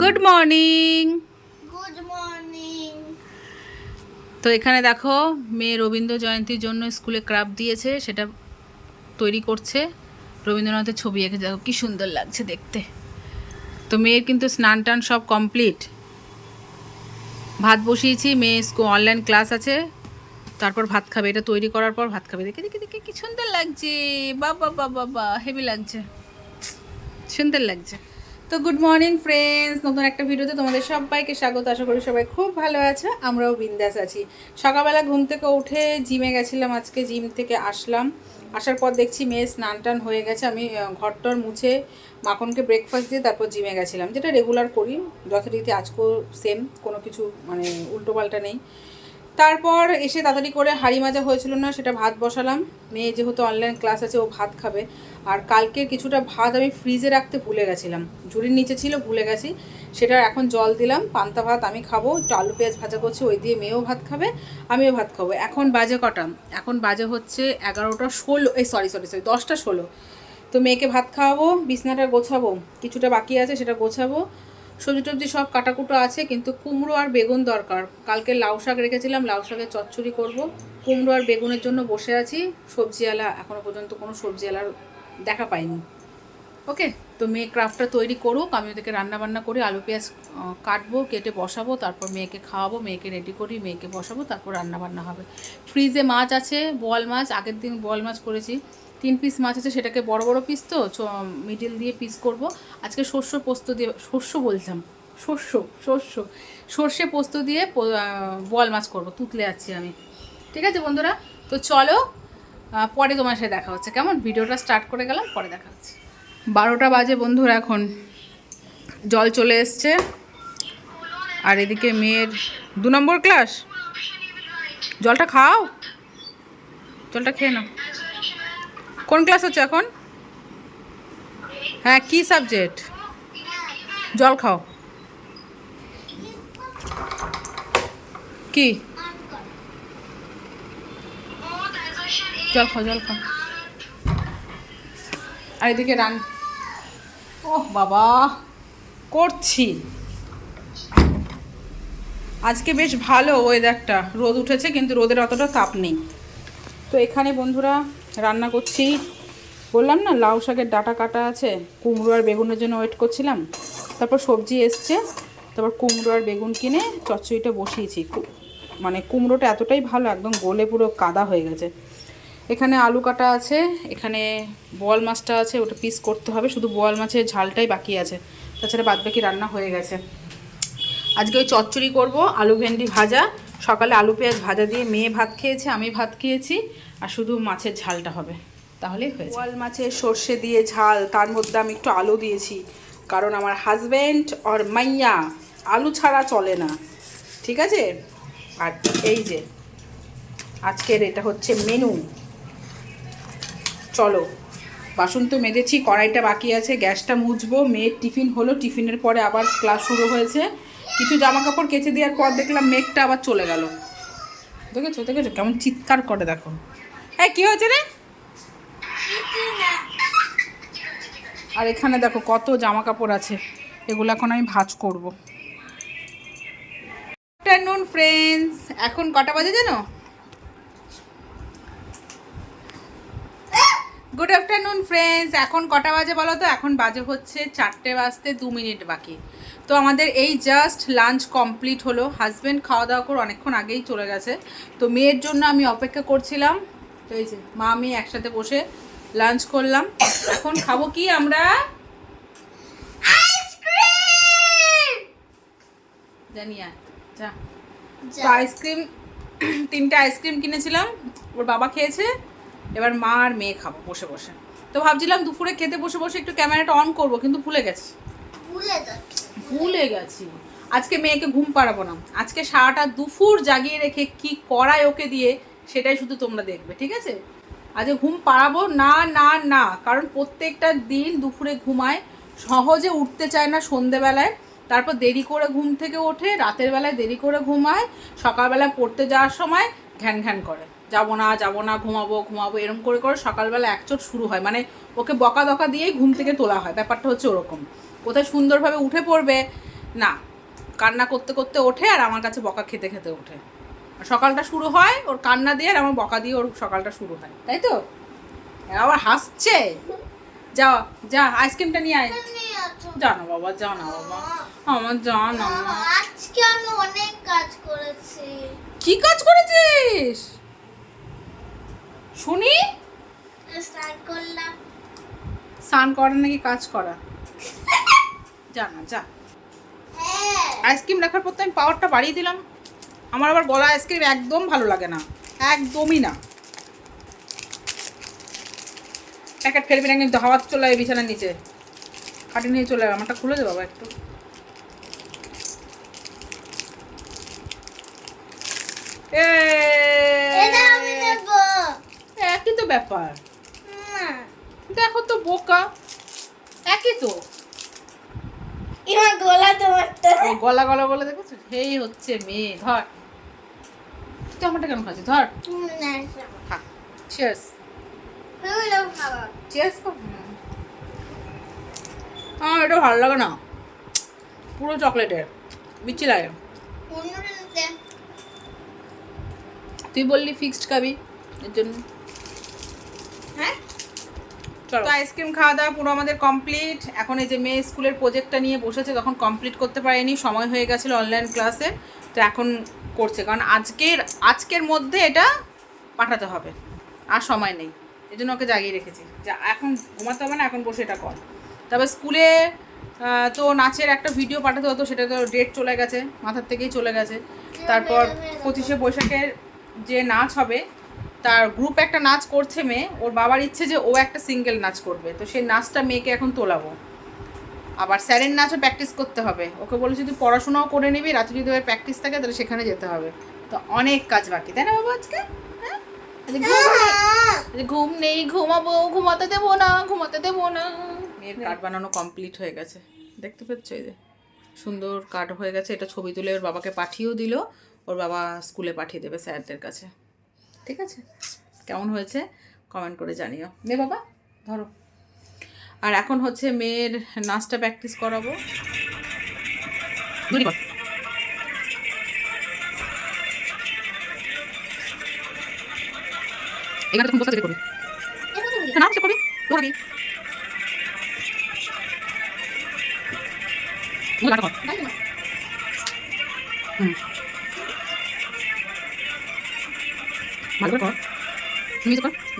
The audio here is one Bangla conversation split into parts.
Good morning. Good morning. তো এখানে দেখো মেয়ে রবীন্দ্র জয়ন্তীর জন্য স্কুলে ক্রাফট দিয়েছে, সেটা তৈরি করছে। রবীন্দ্রনাথের ছবি এঁকে দেখো কি সুন্দর লাগছে দেখতে। তো মেয়ের কিন্তু স্নান টান সব কমপ্লিট। ভাত বসিয়েছি, মেয়ে অনলাইন ক্লাস আছে, তারপর ভাত খাবে। এটা তৈরি করার পর ভাত খাবে। দেখে দেখে দেখে কি সুন্দর লাগছে, বাবা বাবা বাবা হেভি লাগছে, সুন্দর লাগছে। তো গুড মর্নিং ফ্রেন্ডস, নতুন একটা ভিডিওতে তোমাদের সবাইকে স্বাগত। আশা করি সবাই খুব ভালো আছে, আমরাও বিন্দাস আছি। সকালবেলা ঘুম থেকে উঠে জিমে গেছিলাম, আজকে জিম থেকে আসলাম। আসার পর দেখছি মেয়ে স্নান টান হয়ে গেছে। আমি ঘরটর মুছে মাখনকে ব্রেকফাস্ট দিয়ে তারপর জিমে গেছিলাম, যেটা রেগুলার করি যথারীতি। আজকেও সেম, কোনো কিছু মানে উল্টোপাল্টা নেই। তারপর এসে তাড়াতাড়ি করে হাঁড়ি মাজা হয়েছিল না, সেটা ভাত বসালাম। মেয়ে যেহেতু অনলাইন ক্লাস আছে, ও ভাত খাবে। আর কালকে কিছুটা ভাত আমি ফ্রিজে রাখতে ভুলে গেছিলাম, ঝুড়ির নিচে ছিল, ভুলে গেছি। সেটা এখন জল দিলাম। পান্তা ভাত আমি খাবো, একটু আলু পেঁয়াজ ভাজা করছি, ওই দিয়ে মেয়েও ভাত খাবে, আমিও ভাত খাবো। এখন বাজে কটা? এখন বাজে হচ্ছে 11টা 16, সরি 10টা 16। তো মেয়েকে ভাত খাওয়াবো, বিছনাটা গোছাবো, কিছুটা বাকি আছে সেটা গোছাবো। সবজি টবজি সব কাটাকুটো আছে, কিন্তু কুমড়ো আর বেগুন দরকার। কালকে লাউ শাক রেখেছিলাম, লাউ শাকের চচ্চড়ি করব। কুমড়ো আর বেগুনের জন্য বসে আছি। সবজিওয়ালা এখনও পর্যন্ত কোনো সবজিওয়ালার দেখা পাইনি। ওকে, তো মেয়ে ক্রাফটটা তৈরি করুক, আমি ওদেরকে রান্নাবান্না করি, আলু পেঁয়াজ কাটবো, কেটে বসাবো, তারপর মেয়েকে খাওয়াবো, মেয়েকে রেডি করি, মেয়েকে বসাবো, তারপর রান্নাবান্না হবে। ফ্রিজে মাছ আছে, বোয়াল মাছ, আগের দিন বোয়াল মাছ করেছি। 3 পিস মাছ আছে, সেটাকে বড় বড় পিস তো মিডিল দিয়ে পিস করব। আজকে শস্য পোস্ত দিয়ে, সর্ষে পোস্ত দিয়ে বোয়াল মাছ করব। তুতলে যাচ্ছি আমি। ঠিক আছে বন্ধুরা, তো চলো পরে তোমার সাথে দেখা হচ্ছে। কেমন? ভিডিওটা স্টার্ট করে গেলাম, পরে দেখা হচ্ছে। 12টা বাজে বন্ধুরা, এখন জল চলে এসছে। আর এদিকে মেয়ের 2 নম্বর ক্লাস। জলটা খাও, জলটা খেয়ে নাও। কোন ক্লাস হচ্ছে এখন? হ্যাঁ, কি সাবজেক্ট? জল খাও। কি? জল খাও, জল খাও। আর এদিকে ওহ বাবা, করছি। আজকে বেশ ভালো ওয়েদারটা, রোদ উঠেছে কিন্তু রোদের অতটা তাপ নেই। তো এখানে বন্ধুরা রান্না করছি, বললাম না লাউ শাকের ডাঁটা কাটা আছে, কুমড়ো আর বেগুনের জন্য ওয়েট করছিলাম। তারপর সবজি এসছে, তারপর কুমড়ো আর বেগুন কিনে চচ্চড়িটা বসিয়েছি। মানে কুমড়োটা এতটাই ভালো, একদম গলে পুরো কাদা হয়ে গেছে। এখানে আলু কাটা আছে, এখানে বোয়াল মাছটা আছে, ওটা পিস করতে হবে। শুধু বোয়াল মাছের ঝালটাই বাকি আছে, তাছাড়া বাদবাকি রান্না হয়ে গেছে। আজকে ওই চচ্চড়ি করব, আলু ভেন্ডি ভাজা। সকালে আলু পেঁয়াজ ভাজা দিয়ে মেয়ে ভাত খেয়েছে, আমি ভাত খেয়েছি, আর শুধু মাছের ঝালটা হবে, তাহলেই হয়েছে। বোয়াল মাছের সর্ষে দিয়ে ঝাল, তার মধ্যে আমি একটু আলু দিয়েছি, কারণ আমার হাজব্যান্ড আর মাইয়া আলু ছাড়া চলে না। ঠিক আছে? আর এই যে আজকের এটা হচ্ছে মেনু। চলো, বাসন তো মেজেছি, কড়াইটা বাকি আছে, গ্যাসটা মুছবো। মেয়ের টিফিন হলো, টিফিনের পরে আবার ক্লাস শুরু হয়েছে। কিছু জামা কাপড় কেচে দেওয়ার পর দেখলাম মেঘটা আবার চলে গেল। দেখেছো দেখেছো কেমন চিৎকার করে, দেখো। হ্যাঁ, কী হয়েছে রে? আর এখানে দেখো কত জামা কাপড় আছে, এগুলো এখন আমি ভাঁজ করবো। গুড আফটারনুন ফ্রেন্ডস, এখন কটা বাজে জানো? গুড আফটারনুন ফ্রেন্ডস, এখন কটা বাজে বলো তো? এখন বাজে হচ্ছে 4টে বাজতে 2 মিনিট বাকি। তো আমাদের এই জাস্ট লাঞ্চ কমপ্লিট হলো। হাজব্যান্ড খাওয়া দাওয়া করে অনেকক্ষণ আগেই চলে গেছে। তো মেয়ের জন্য আমি অপেক্ষা করছিলাম। তো এই যে মা মেয়ে একসাথে বসে লাঞ্চ করলাম। এখন খাবো কি আমরা? আইসক্রিম। জানি যা। তো আইসক্রিম 3টে আইসক্রিম কিনেছিলাম, ওর বাবা খেয়েছে, এবার মা আর মেয়ে খাবো বসে বসে। তো ভাবছিলাম দুপুরে খেতে বসে বসে একটু ক্যামেরাটা অন করব, কিন্তু ভুলে গেছি। আজকে মেয়েকে ঘুম পাড়াবো না, আজকে সারাটা দুপুর জাগিয়ে রেখে কি করায় ওকে দিয়ে, সেটাই শুধু তোমরা দেখবে। ঠিক আছে? আজকে ঘুম পাড়াবো না না না, কারণ প্রত্যেকটা দিন দুপুরে ঘুমায়, সহজে উঠতে চায় না সন্ধেবেলায়, তারপর দেরি করে ঘুম থেকে ওঠে, রাতের বেলায় দেরি করে ঘুমায়, সকালবেলায় পড়তে যাওয়ার সময় ঘ্যান ঘ্যান করে, যাবো না, ঘুমাবো এরম করে করে সকালবেলা একচোট শুরু হয়। মানে ওকে বকা দকা দিয়েই ঘুম থেকে তোলা হয়, ব্যাপারটা হচ্ছে ওরকম। কোথায় সুন্দরভাবে উঠে পড়বে, না, কান্না করতে করতে ওঠে আর আমার কাছে বকা খেতে খেতে ওঠে। আর সকালটা শুরু হয় ওর কান্না দিয়ে আর আমার বকা দিয়ে ওর সকালটা শুরু হয়, তাই তো? আবার হাসছে। যা যা আইসক্রিমটা নিয়ে আয়। যা না বাবা, যা না বাবা, আমার যা না। আজকে আমি অনেক কাজ করেছি। কি কাজ করেছিস শুনি? স্টার্ট করলাম। স্নান করা নাকি কাজ করা? যা না যা। হ্যাঁ আইসক্রিম রাখার পর তো আমি পাওয়ারটা বাড়িয়ে দিলাম। আমার আবার গলা আইসক্রিম একদম ভালো লাগে না, একদমই না। প্যাকেট ফেলবি না কিন্তু, হাওয়া চলে যাবে বিছানার নিচে, খাটি নিয়ে চলে যাবে। আমারটা খুলে দে বাবা একটু। এটা আমি নেব একই তো ব্যাপার, না। দেখো তো বোকা, একই তো। এবার গলা তোমারটা। ও গলা গলা বলে দেখেছো, এই হচ্ছে মেয়ে। ধর, তুই আমারটা কেন খাচ্ছিস? ধর না খা। চিয়ার্স। তুমি লোক খাবা। চিয়ার্স কর। এটা ভালো লাগে না, পুরো চকলেটের, বিচ্ছি লাগে। অন্যটা নিতে। তুই বললি ফিক্সড খাবি, এর জন্য। হ্যাঁ চলো, আইসক্রিম খাওয়া দাওয়া পুরো আমাদের কমপ্লিট। এখন এই যে মেয়ে স্কুলের প্রজেক্টটা নিয়ে বসেছে, তখন কমপ্লিট করতে পারেনি, সময় হয়ে গেছিলো অনলাইন ক্লাসে। তো এখন করছে, কারণ আজকের মধ্যে এটা পাঠাতে হবে, আর সময় নেই। এই জন্য ওকে জাগিয়ে রেখেছি, যা এখন ঘুমাতে হবে না, এখন বসে এটা কর। তবে স্কুলে তো নাচের একটা ভিডিও পাঠাতে হতো, সেটা তো ডেট চলে গেছে, মাথার থেকেই চলে গেছে। তারপর 25শে বৈশাখের যে নাচ হবে, তার গ্রুপ একটা নাচ করছে মেয়ে। ওর বাবার ইচ্ছে যে ও একটা সিঙ্গেল নাচ করবে, তো সেই নাচটা মেয়েকে এখন তোলাবো। আবার স্যারের নাচও প্র্যাকটিস করতে হবে। ওকে বলেছি তুই পড়াশোনাও করে নিবি, রাতে যদি ওর প্র্যাকটিস থাকে তাহলে সেখানে যেতে হবে। তো অনেক কাজ বাকি, তাই না বাবা? আজকে হ্যাঁ, ঘুম নেই, ঘুমাবো, ঘুমাতে দেবো না, ঘুমাতে দেবো না। মেয়ের কার্ড বানানো কমপ্লিট হয়ে গেছে, দেখতে পাচ্ছ? এই যে সুন্দর কার্ড হয়ে গেছে। এটা ছবি তুলে ওর বাবাকে পাঠিয়েও দিল, ওর বাবা স্কুলে পাঠিয়ে দেবে স্যারদের কাছে। ঠিক আছে, কেমন হয়েছে কমেন্ট করে জানিও। নে বাবা ধরো। আর এখন হচ্ছে মেয়ের নাচটা প্র্যাকটিস করাবো। এখানে তুমি বসে করবি, নাচ করবি, দৌড়াবি।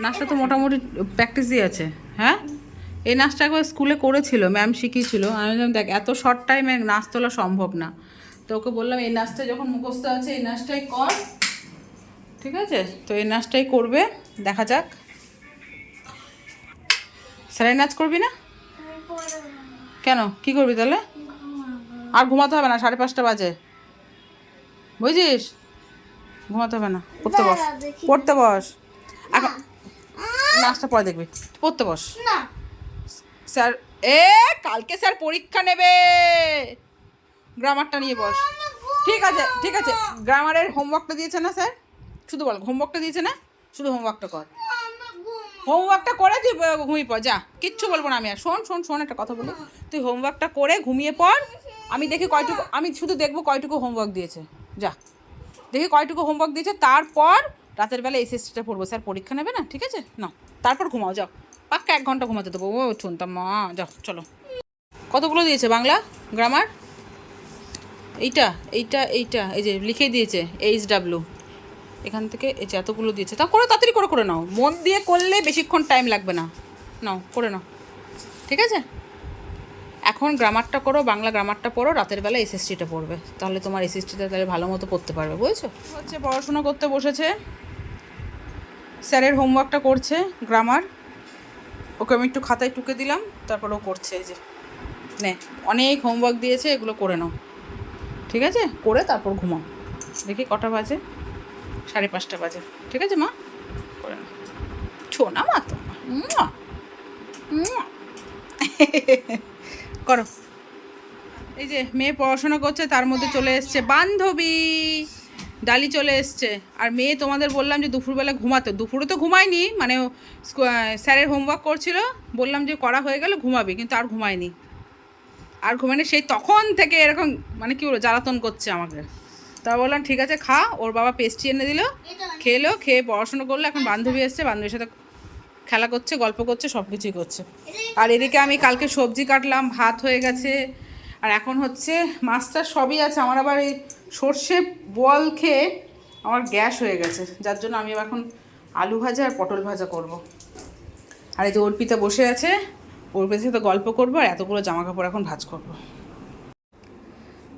নাচটা তো মোটামুটি প্র্যাকটিস দিয়ে আছে। হ্যাঁ, এই নাচটা একবার স্কুলে করেছিল, ম্যাম শিখিয়েছিল। আমি বললাম দেখ এত শর্ট টাইমে নাচ তোলা সম্ভব না, তো ওকে বললাম এই নাচটা যখন মুখস্থ আছে এই নাচটাই কর। ঠিক আছে, তো এই নাচটাই করবে, দেখা যাক। স্যারের নাচ করবি না কেন? কি করবি তাহলে? আর ঘুমাতে হবে না, 5:30 বাজে, বুঝিস? ঘুমাতে হবে না, পড়তে বস, পড়তে বস। এখন নাচটা পরে দেখবি, পড়তে বস। না স্যার কালকে স্যার পরীক্ষা নেবে, গ্রামারটা নিয়ে বস। ঠিক আছে ঠিক আছে, গ্রামারের হোমওয়ার্কটা দিয়েছে না স্যার? শুধু বল হোমওয়ার্কটা দিয়েছে না, শুধু হোমওয়ার্কটা কর। হোমওয়ার্কটা করে তুই ঘুমিয়ে পড়, যা, কিচ্ছু বলবো না আমি আর। শোন শোন শোন, একটা কথা বলি, তুই হোমওয়ার্কটা করে ঘুমিয়ে পড়। আমি দেখি কয়টুকু, আমি শুধু দেখবো কয়টুকু হোমওয়ার্ক দিয়েছে। যা দেখি কয়টুকু হোমওয়ার্ক দিয়েছে, তারপর রাতের বেলা এসএসসিটা পড়বো। স্যার পরীক্ষা নেবে না, ঠিক আছে? না, তারপর ঘুমাও, যাও। পাক্কা 1 ঘন্টা ঘুমাতে দেবো। ও শুনতাম মা, যাও চলো। কতগুলো দিয়েছে বাংলা গ্রামার? এইটা এইটা এইটা এই যে লিখে দিয়েছে HW, এখান থেকে এই যে এতগুলো দিয়েছে। তা করে তাড়াতাড়ি করে করে নাও, মন দিয়ে করলে বেশিক্ষণ টাইম লাগবে না। নাও করে নাও, ঠিক আছে? এখন গ্রামারটা করো, বাংলা গ্রামারটা পড়ো, রাতের বেলা এসএসসিটা পড়বে, তাহলে তোমার এসএসসিটা তাহলে ভালো মতো পড়তে পারবে, বুঝেছো? হচ্ছে পড়াশোনা করতে বসেছে, স্যারের হোমওয়ার্কটা করছে গ্রামার। ওকে আমি একটু খাতায় টুকে দিলাম, তারপর ও করছে। এই যে নে, অনেক হোমওয়ার্ক দিয়েছে, এগুলো করে নাও, ঠিক আছে? করে তারপর ঘুমাও। দেখি কটা বাজে, 5:30 বাজে, ঠিক আছে মা? করে নাও, ছোনা মা তো করো। এই যে মেয়ে পড়াশোনা করছে, তার মধ্যে চলে এসছে বান্ধবী ডালি চলে এসছে। আর মেয়ে তোমাদের বললাম যে দুপুরবেলা ঘুমাতে, দুপুরে তো ঘুমায়নি, মানে স্যারের হোমওয়ার্ক করছিল, বললাম যে করা হয়ে গেলে ঘুমাবি, কিন্তু আর ঘুমায়নি। আর মানে সেই তখন থেকে এরকম মানে কি বলবো জ্বালাতন করছে আমাকে। তা বললাম ঠিক আছে খা। ওর বাবা পেস্ট্রি এনে দিল, খেলো, খেয়ে পড়াশুনো করলো। এখন বান্ধবী এসছে, বান্ধবীর সাথে খেলা করছে, গল্প করছে, সব কিছুই করছে। আর এদিকে আমি কালকে সবজি কাটলাম, ভাত হয়ে গেছে। আর এখন হচ্ছে মাছটা সবই আছে। আমার আবার এই সর্ষে বল খেয়ে আমার গ্যাস হয়ে গেছে, যার জন্য আমি এখন আলু ভাজা আর পটল ভাজা করব। আর এই যে অর্পিতা বসে আছে, অর্পিতার সাথে গল্প করবো আর এতগুলো জামা কাপড় এখন ভাঁজ করব।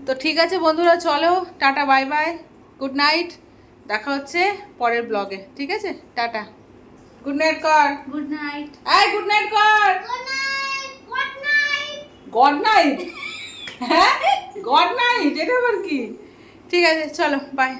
তো ঠিক আছে বন্ধুরা, চলো tata, bye bye, good night. দেখা হচ্ছে পরের ব্লগে, ঠিক আছে? টাটা, গুড নাইট কর। Good night. এই গুড নাইট কর। Good night. Good night. God night? হ্যাঁ, গড নাইট, এটা আবার কি? ঠিক আছে, চলো, বাই।